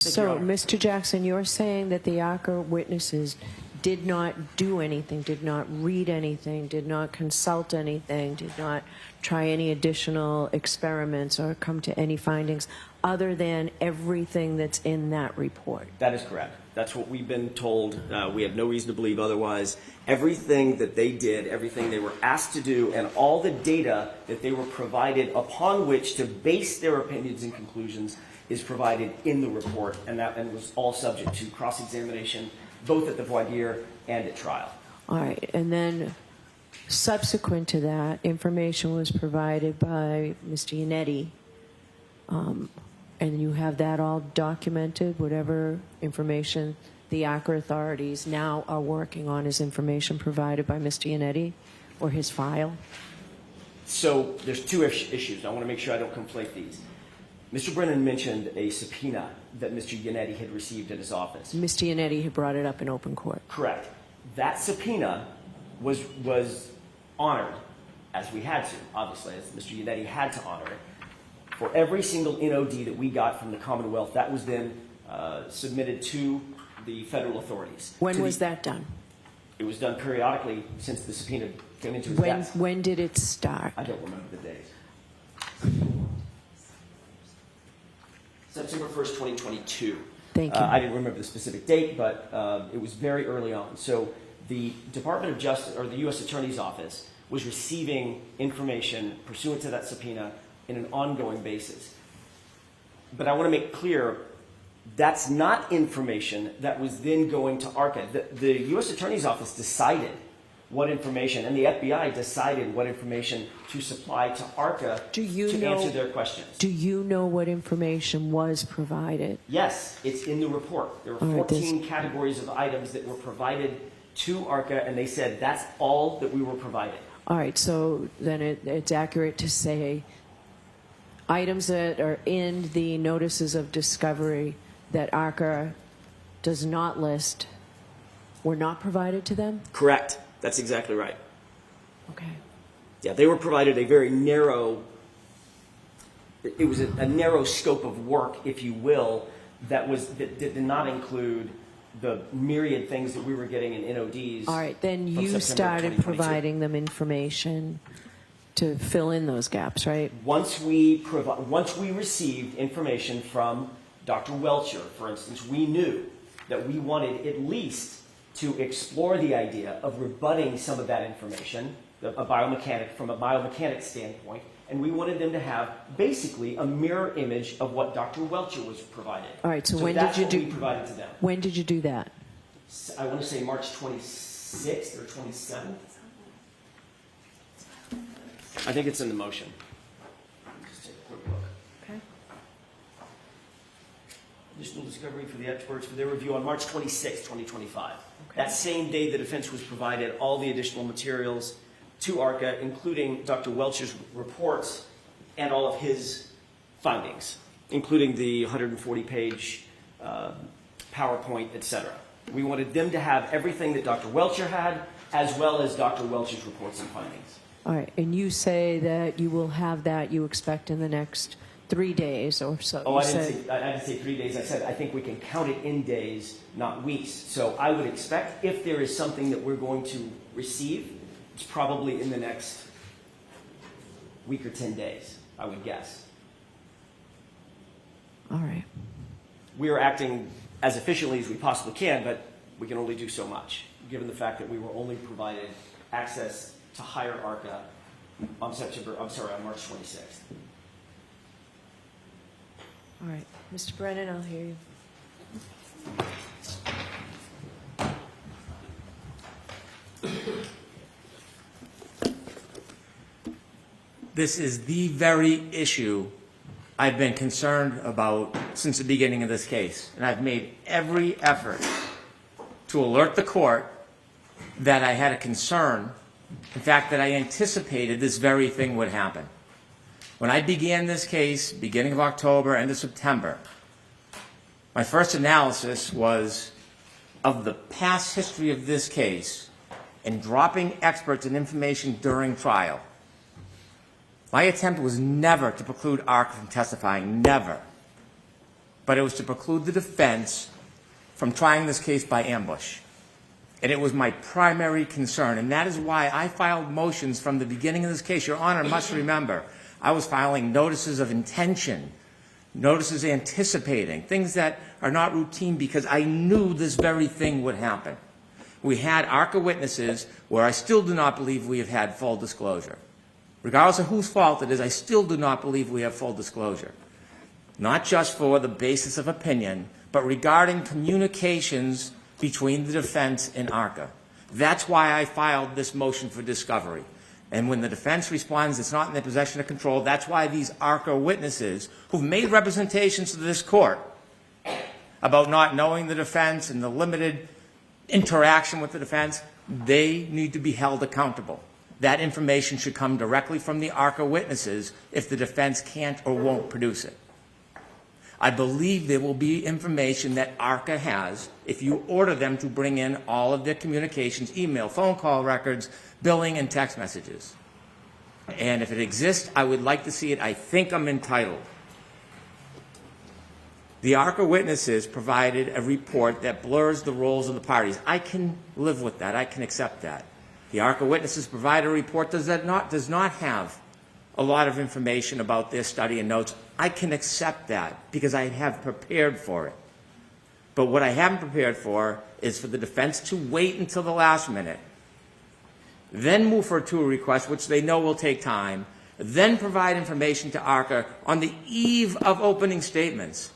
So, Mr. Jackson, you're saying that the ACCA witnesses did not do anything, did not read anything, did not consult anything, did not try any additional experiments or come to any findings other than everything that's in that report? That is correct. That's what we've been told. We have no reason to believe otherwise. Everything that they did, everything they were asked to do, and all the data that they were provided upon which to base their opinions and conclusions is provided in the report, and was all subject to cross-examination, both at the voir dire and at trial. All right, and then subsequent to that, information was provided by Mr. Yannetti, and you have that all documented, whatever information the ACCA authorities now are working on is information provided by Mr. Yannetti or his file? So there's two issues. I want to make sure I don't conflate these. Mr. Brennan mentioned a subpoena that Mr. Yannetti had received at his office. Mr. Yannetti had brought it up in open court. Correct. That subpoena was honored, as we had to, obviously, as Mr. Yannetti had to honor it. For every single NOD that we got from the Commonwealth, that was then submitted to the federal authorities. When was that done? It was done periodically since the subpoena came into his desk. When did it start? I don't remember the days. September 1st, 2022. Thank you. I didn't remember the specific date, but it was very early on. So the Department of Justice, or the U.S. Attorney's Office, was receiving information pursuant to that subpoena in an ongoing basis. But I want to make clear, that's not information that was then going to ARCA. The U.S. Attorney's Office decided what information, and the FBI decided what information to supply to ARCA to answer their questions. Do you know what information was provided? Yes, it's in the report. There were 14 categories of items that were provided to ARCA, and they said that's all that we were provided. All right, so then it's accurate to say items that are in the notices of discovery that ARCA does not list were not provided to them? Correct. That's exactly right. Okay. Yeah, they were provided a very narrow, it was a narrow scope of work, if you will, that did not include the myriad things that we were getting in NODs. All right, then you started providing them information to fill in those gaps, right? Once we received information from Dr. Welcher, for instance, we knew that we wanted at least to explore the idea of rebutting some of that information, from a biomechanic standpoint, and we wanted them to have basically a mirror image of what Dr. Welcher was provided. All right, so when that's did you what we provided to them. When did you do that? I want to say March 26th or 27th. I think it's in the motion. Just take a quick look. Okay. Additional discovery for the experts for their review on March 26, 2025. Okay. That same day, the defense was provided all the additional materials to ARCA, including Dr. Welcher's reports and all of his findings, including the 140-page PowerPoint, etc. We wanted them to have everything that Dr. Welcher had, as well as Dr. Welcher's reports and findings. All right, and you say that you will have that, you expect, in the next 3 days or so. Oh, I didn't say 3 days. I said I think we can count it in days, not weeks. So I would expect if there is something that we're going to receive, it's probably in the next week or 10 days, I would guess. All right. We are acting as efficiently as we possibly can, but we can only do so much, given the fact that we were only provided access to hire ARCA on March 26th. All right. Mr. Brennan, I'll hear you. This is the very issue I've been concerned about since the beginning of this case. And I've made every effort to alert the court that I had a concern, in fact, that I anticipated this very thing would happen. When I began this case, beginning of October, end of September, my first analysis was of the past history of this case and dropping experts and information during trial. My attempt was never to preclude ARCA from testifying, never. but it was to preclude the defense from trying this case by ambush. And it was my primary concern, and that is why I filed motions from the beginning of this case. Your Honor must remember, I was filing notices of intention, notices anticipating, things that are not routine because I knew this very thing would happen. We had ARCA witnesses where I still do not believe we have had full disclosure. Regardless of whose fault it is, I still do not believe we have full disclosure. Not just for the basis of opinion, but regarding communications between the defense and ARCA. That's why I filed this motion for discovery. And when the defense responds it's not in their possession of control, that's why these ARCA witnesses who've made representations to this court about not knowing the defense and the limited interaction with the defense, they need to be held accountable. That information should come directly from the ARCA witnesses if the defense can't or won't produce it. I believe there will be information that ARCA has if you order them to bring in all of their communications, email, phone call records, billing, and text messages. And if it exists, I would like to see it. I think I'm entitled. The ARCA witnesses provided a report that blurs the roles of the parties. I can live with that. I can accept that. The ARCA witnesses provide a report that does not have a lot of information about their study and notes. I can accept that because I have prepared for it. But what I haven't prepared for is for the defense to wait until the last minute, then move for a tour request, which they know will take time, then provide information to ARCA on the eve of opening statements,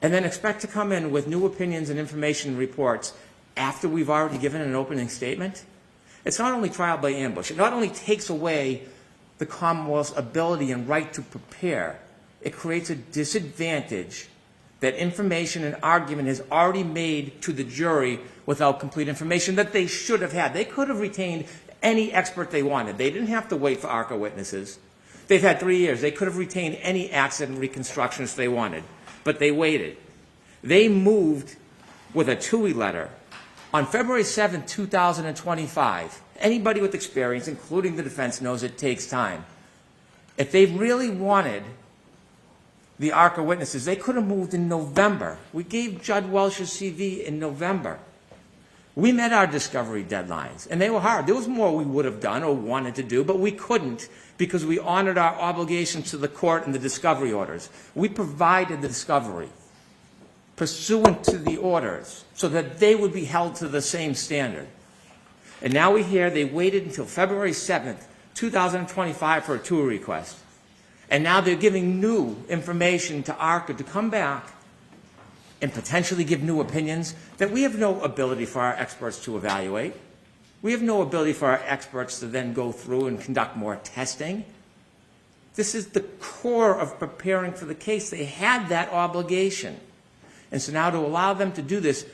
and then expect to come in with new opinions and information and reports after we've already given an opening statement. It's not only trial by ambush. It not only takes away the Commonwealth's ability and right to prepare, it creates a disadvantage that information and argument is already made to the jury without complete information that they should have had. They could have retained any expert they wanted. They didn't have to wait for ARCA witnesses. They've had 3 years. They could have retained any accident reconstructionist they wanted, but they waited. They moved with a TUI letter on February 7, 2025. Anybody with experience, including the defense, knows it takes time. If they really wanted the ARCA witnesses, they could have moved in November. We gave Judd Welsh's CV in November. We met our discovery deadlines, and they were hard. There was more we would have done or wanted to do, but we couldn't because we honored our obligations to the court and the discovery orders. We provided the discovery pursuant to the orders so that they would be held to the same standard. And now we hear they waited until February 7th, 2025 for a tour request. And now they're giving new information to ARCA to come back and potentially give new opinions that we have no ability for our experts to evaluate. We have no ability for our experts to then go through and conduct more testing. This is the core of preparing for the case. They had that obligation. And so now to allow them to do this,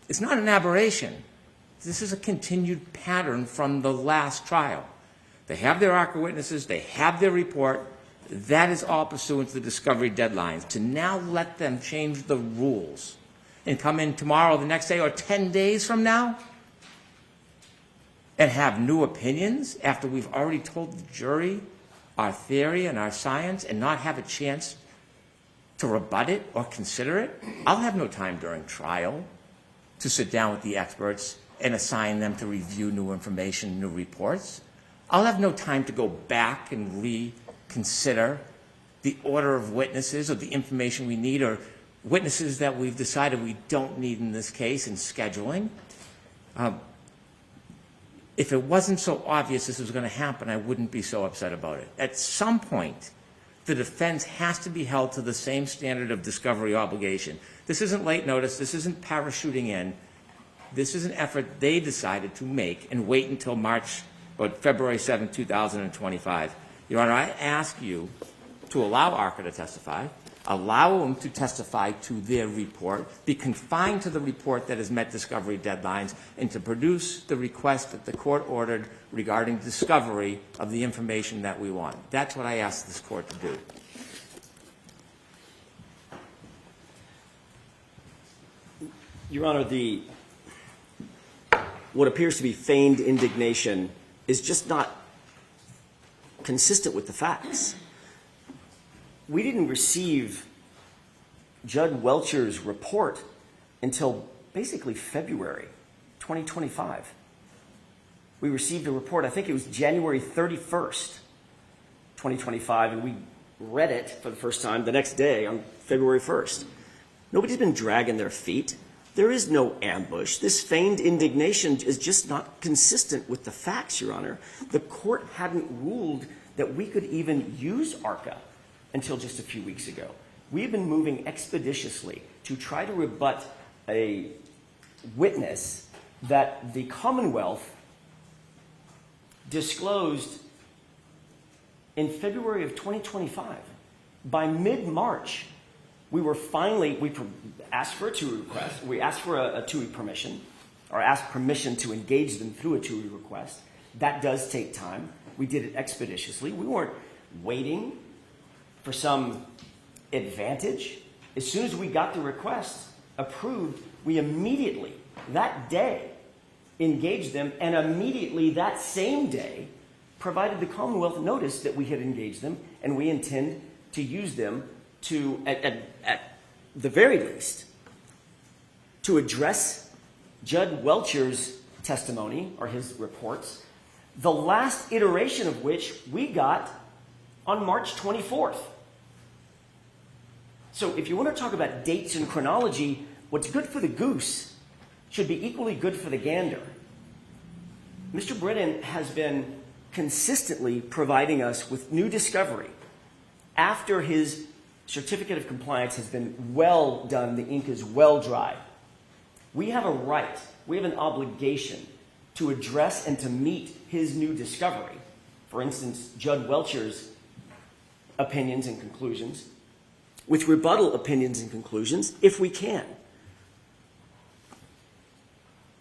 it's not an aberration. This is a continued pattern from the last trial. They have their ARCA witnesses. They have their report. That is all pursuant to the discovery deadlines. To now let them change the rules and come in tomorrow, the next day, or 10 days from now and have new opinions after we've already told the jury our theory and our science and not have a chance to rebut it or consider it. I'll have no time during trial to sit down with the experts and assign them to review new information, new reports. I'll have no time to go back and reconsider the order of witnesses or the information we need or witnesses that we've decided we don't need in this case in scheduling. If it wasn't so obvious this was going to happen, I wouldn't be so upset about it. At some point, the defense has to be held to the same standard of discovery obligation. This isn't late notice. This isn't parachuting in. This is an effort they decided to make and wait until February 7, 2025. Your Honor, I ask you to allow ARCA to testify, allow them to testify to their report, be confined to the report that has met discovery deadlines, and to produce the request that the court ordered regarding discovery of the information that we want. That's what I ask this court to do. Your Honor, what appears to be feigned indignation is just not consistent with the facts. We didn't receive Judd Welcher's report until basically February 2025. We received a report, I think it was January 31st, 2025, and we read it for the first time the next day on February 1st. Nobody's been dragging their feet. There is no ambush. This feigned indignation is just not consistent with the facts, Your Honor. The court hadn't ruled that we could even use ARCA until just a few weeks ago. We've been moving expeditiously to try to rebut a witness that the Commonwealth disclosed in February of 2025. By mid-March, we were finally, we asked for a TUI request. We asked for a TUI permission, or asked permission to engage them through a TUI request. That does take time. We did it expeditiously. We weren't waiting for some advantage. As soon as we got the request approved, we immediately, that day, engaged them, and immediately that same day provided the Commonwealth notice that we had engaged them, and we intend to use them to, at the very least, to address Judd Welcher's testimony, or his reports, the last iteration of which we got on March 24th. So if you want to talk about dates and chronology, what's good for the goose should be equally good for the gander. Mr. Britton has been consistently providing us with new discovery after his certificate of compliance has been well done, the ink is well dry. We have a right, we have an obligation to address and to meet his new discovery. For instance, Judd Welcher's opinions and conclusions, with rebuttal opinions and conclusions, if we can.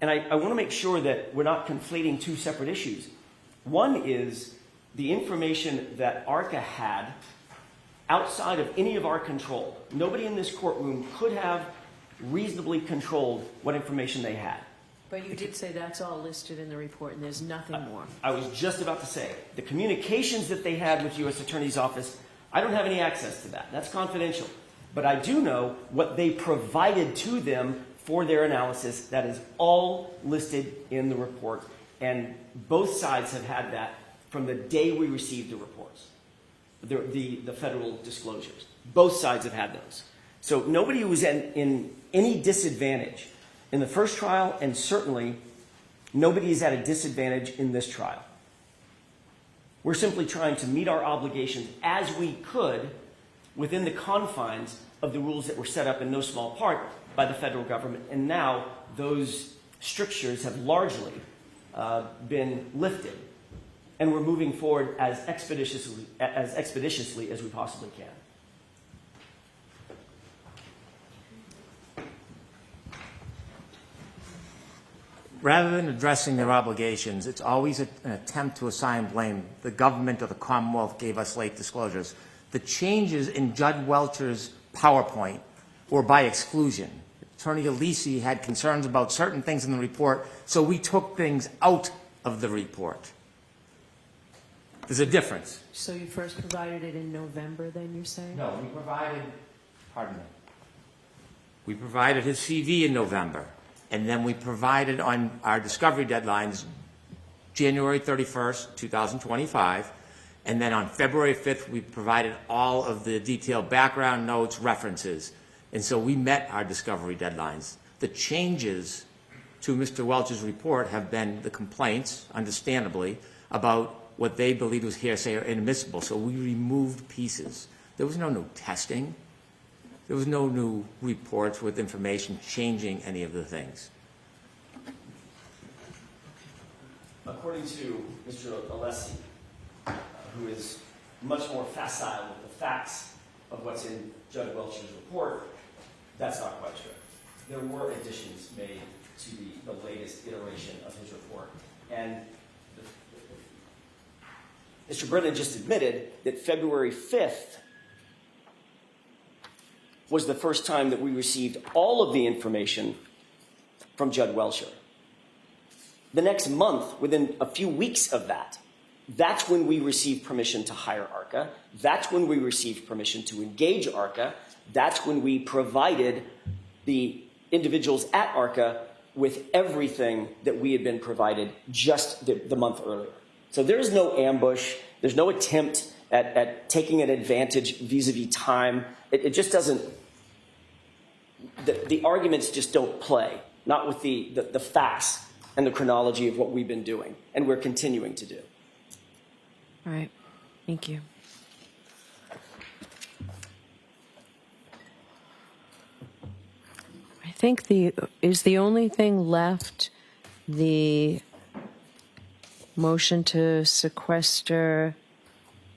And I want to make sure that we're not conflating two separate issues. One is the information that ARCA had outside of any of our control. Nobody in this courtroom could have reasonably controlled what information they had. But you did say that's all listed in the report and there's nothing more. I was just about to say, the communications that they had with U.S. Attorney's Office, I don't have any access to that. That's confidential. But I do know what they provided to them for their analysis. That is all listed in the report. And both sides have had that from the day we received the reports, the federal disclosures. Both sides have had those. So nobody was in any disadvantage in the first trial, and certainly nobody is at a disadvantage in this trial. We're simply trying to meet our obligations as we could within the confines of the rules that were set up in no small part by the federal government. And now those strictures have largely been lifted. And we're moving forward as expeditiously as we possibly can. Rather than addressing their obligations, it's always an attempt to assign blame. The government or the Commonwealth gave us late disclosures. The changes in Judd Welcher's PowerPoint were by exclusion. Attorney Alisi had concerns about certain things in the report, so we took things out of the report. There's a difference. So you first provided it in November, then you're saying? No, we provided, pardon me, we provided his CV in November, and then we provided on our discovery deadlines January 31st, 2025, and then on February 5th, we provided all of the detailed background notes, references, and so we met our discovery deadlines. The changes to Mr. Welcher's report have been the complaints, understandably, about what they believed was hearsay or inadmissible. So we removed pieces. There was no new testing. There was no new reports with information changing any of the things. According to Mr. Alesi, who is much more facile with the facts of what's in Judd Welcher's report, that's not quite true. There were additions made to the latest iteration of his report. And Mr. Brennan just admitted that February 5th was the first time that we received all of the information from Judd Welcher. The next month, within a few weeks of that, that's when we received permission to hire ARCA. That's when we received permission to engage ARCA. That's when we provided the individuals at ARCA with everything that we had been provided just the month earlier. So there's no ambush. There's no attempt at taking an advantage vis-a-vis time. It just doesn't, the arguments just don't play, not with the facts and the chronology of what we've been doing and we're continuing to do. All right. Thank you. I think is the only thing left the motion to sequester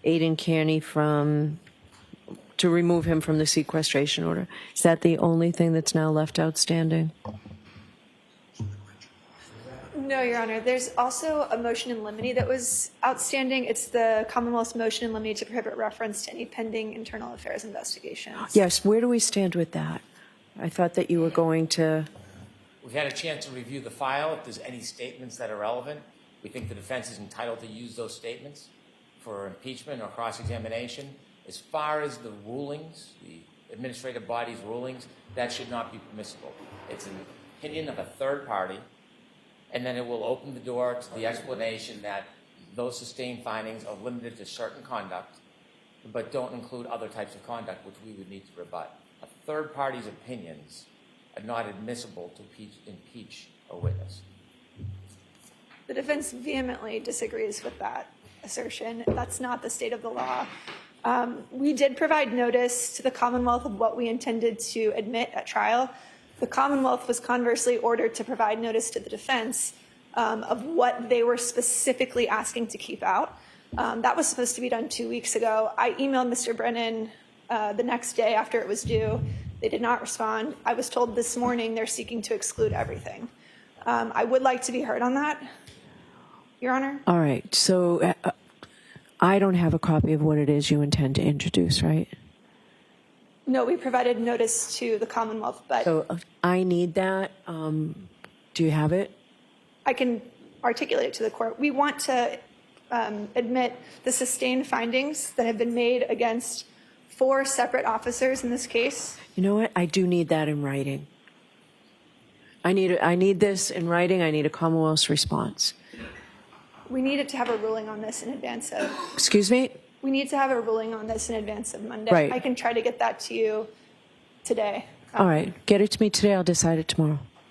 Aidan Kearney to remove him from the sequestration order. Is that the only thing that's now left outstanding? No, Your Honor. There's also a motion in limine that was outstanding. It's the Commonwealth's motion in limine to prohibit reference to any pending internal affairs investigations. Yes. Where do we stand with that? I thought that you were going to... We've had a chance to review the file. If there's any statements that are relevant, we think the defense is entitled to use those statements for impeachment or cross-examination. As far as the rulings, the administrative body's rulings, that should not be permissible. It's an opinion of a third party, and then it will open the door to the explanation that those sustained findings are limited to certain conduct, but don't include other types of conduct which we would need to rebut. A third party's opinions are not admissible to impeach a witness. The defense vehemently disagrees with that assertion. That's not the state of the law. We did provide notice to the Commonwealth of what we intended to admit at trial. The Commonwealth was conversely ordered to provide notice to the defense of what they were specifically asking to keep out. That was supposed to be done 2 weeks ago. I emailed Mr. Brennan the next day after it was due. They did not respond. I was told this morning they're seeking to exclude everything. I would like to be heard on that, Your Honor. All right. So I don't have a copy of what it is you intend to introduce, right? No, we provided notice to the Commonwealth, but So I need that. Do you have it? I can articulate it to the court. We want to admit the sustained findings that have been made against 4 separate officers in this case. You know what? I do need that in writing. I need this in writing. I need a Commonwealth's response. We needed to have a ruling on this in advance of. Excuse me? We need to have a ruling on this in advance of Monday. Right. I can try to get that to you today. All right. Get it to me today. I'll decide it tomorrow.